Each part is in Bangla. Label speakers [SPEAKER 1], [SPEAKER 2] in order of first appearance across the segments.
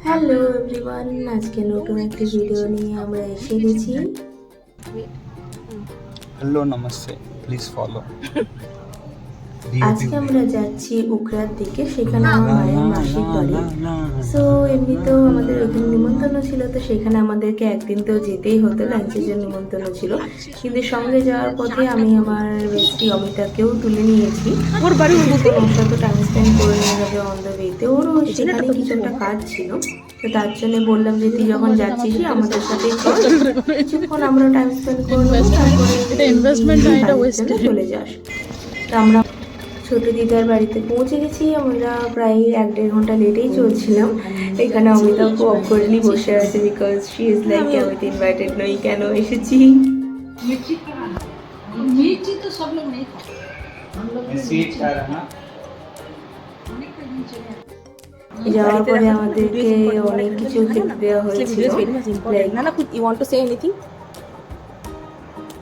[SPEAKER 1] হ্যালো এভরিওয়ান, আজকে নতুন একটি ভিডিও নিয়ে আমরা এসে গেছি।
[SPEAKER 2] Hello namaste, please follow.
[SPEAKER 1] আজকে আমরা যাচ্ছি উকরার দিকে, সেখানে আমার মায়ের মাসির বাড়ি। সো এমনিতেও আমাদের ওখানে নিমন্ত্রণ ছিল, তো সেখানে আমাদেরকে একদিন তো যেতেই হতো, লাঞ্চের জন্য নিমন্ত্রণ ছিল। কিন্তু সঙ্গে যাওয়ার পথে আমি আমার বেস্টি অমিতাকেও তুলে নিয়েছি। ওর বাড়ি ওর সাথে টাইম স্পেন্ড করে নেওয়া যাবে অন দ্য ওয়েতে। ওরও সেখানে কিছু একটা কাজ ছিল, তো তার জন্য বললাম যে তুই যখন যাচ্ছিস আমাদের সাথে কিছুক্ষণ আমরা টাইম স্পেন্ড করে নেবো, তারপরে চলে যাস। তো আমরা ছোট দিদার বাড়িতে পৌঁছে গেছি। আমরা প্রায় 1-1.5 ঘন্টা লেটেই চলছিলাম। এখানে অমিতা খুব অকওয়ার্ডলি বসে আছে, বিকজ শি ইজ লাইক আমি তো ইনভাইটেড নই, কেন এসেছি।
[SPEAKER 3] मिर्ची तो सब लोग नहीं खाते, हम लोग
[SPEAKER 1] যাওয়ার পরে আমাদেরকে অনেক কিছু খেতে দেওয়া হয়েছিল।
[SPEAKER 4] Nana, you want to say anything?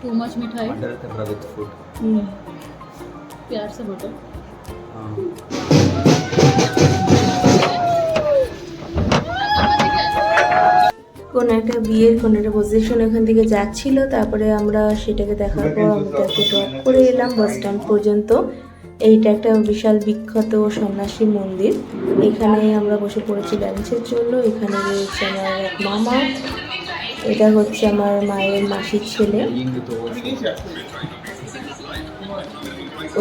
[SPEAKER 3] too much मिठाई
[SPEAKER 2] with food.
[SPEAKER 3] प्यार से बोलो।
[SPEAKER 1] কোনো একটা বিয়ের কোনো একটা পজিশন ওখান থেকে যাচ্ছিল, তারপরে আমরা সেটাকে দেখার পর আমাদেরকে ড্রপ করে এলাম বাস স্ট্যান্ড পর্যন্ত। এইটা একটা বিশাল বিখ্যাত সন্ন্যাসী মন্দির, এখানে আমরা বসে পড়েছি লাঞ্চের জন্য। এখানে রয়েছে আমার এক মামা, এটা হচ্ছে আমার মায়ের মাসির ছেলে।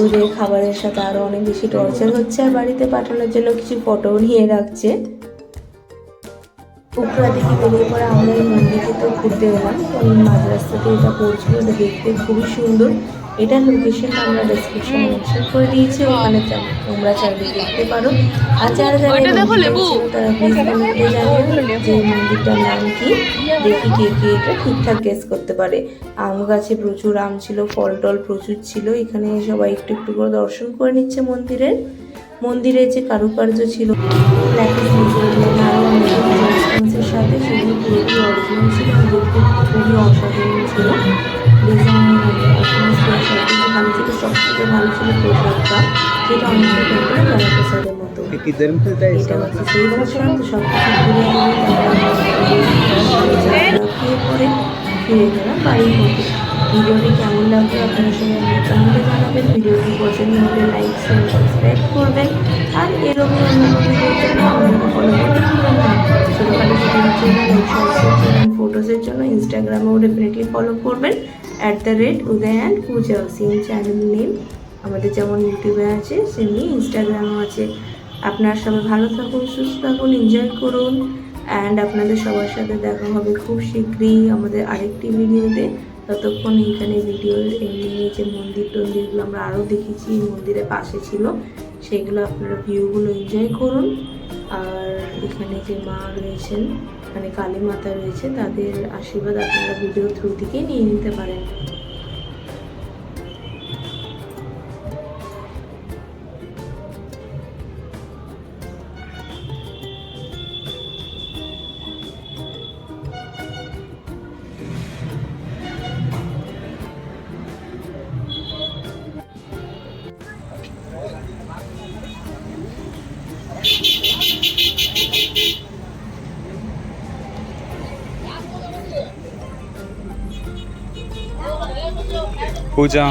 [SPEAKER 1] ওদের খাবারের সাথে আরও অনেক বেশি টর্চার হচ্ছে, আর বাড়িতে পাঠানোর জন্য কিছু ফটোও নিয়ে রাখছে। উকরা থেকে বেরিয়ে পরে আমরা এই মন্দিরকে তো ঘুরতে এলাম, কারণ মাঝ রাস্তাতে এটা পড়ছিল, এটা দেখতে খুবই সুন্দর। এটার লোকেশন আমরা ডেসক্রিপশনে মেনশন করে দিয়েছি, ওখানে তোমরা চাইলে দেখতে পারো। আর যারা যারা তারা প্লিজ কমেন্টে জানিও যে মন্দিরটার নাম কি, দেখি কে কে এটা ঠিকঠাক গেস করতে পারে। আম গাছে প্রচুর আম ছিল, ফল টল প্রচুর ছিল। এখানে সবাই একটু একটু করে দর্শন করে নিচ্ছে মন্দিরের যে কারুকার্য ছিল সাথে, সেগুলো পুরোপুরি অরিজিনাল ছিল, দেখতে খুবই অসাধারণ ছিল। ডিজাইন ভালো ছিল, সবথেকে ভালো ছিল প্রসাদটা, যেটা অনেকটা প্রসাদের মতো। এটা হচ্ছে সেই বছর, তো সব কিছু ঘুরে পরে ফিরে গেলাম বাড়ির মধ্যে। ভিডিওটি কেমন লাগবে আপনারা সবাই কমেন্টে জানাবেন। ভিডিওটি পছন্দ হলে লাইক শেয়ার সাবস্ক্রাইব করবেন, আর এরকম অন্যান্য ভিডিওর জন্য আমাদেরকে ফলো করতে ভুলবেন না। ছোটোখাটো ভিডিওর জন্য, ফটোসের জন্য ইনস্টাগ্রামেও ডেফিনেটলি ফলো করবেন @uday&pooja, সেম চ্যানেল নেম আমাদের যেমন ইউটিউবে আছে সেমনি ইনস্টাগ্রামও আছে। আপনারা সবাই ভালো থাকুন, সুস্থ থাকুন, এনজয় করুন, অ্যান্ড আপনাদের সবার সাথে দেখা হবে খুব শীঘ্রই আমাদের আরেকটি ভিডিওতে। ততক্ষণ এইখানে ভিডিওর এন্ডিংয়ে যে টন্দিরগুলো আমরা আরও দেখেছি, মন্দিরের পাশে ছিল, সেগুলো আপনারা ভিউগুলো এনজয় করুন। আর এখানে যে মা রয়েছেন, মানে কালী মাতা রয়েছে, তাদের আশীর্বাদ আপনারা ভিডিও থ্রু থেকে নিয়ে নিতে পারেন।
[SPEAKER 2] পূজা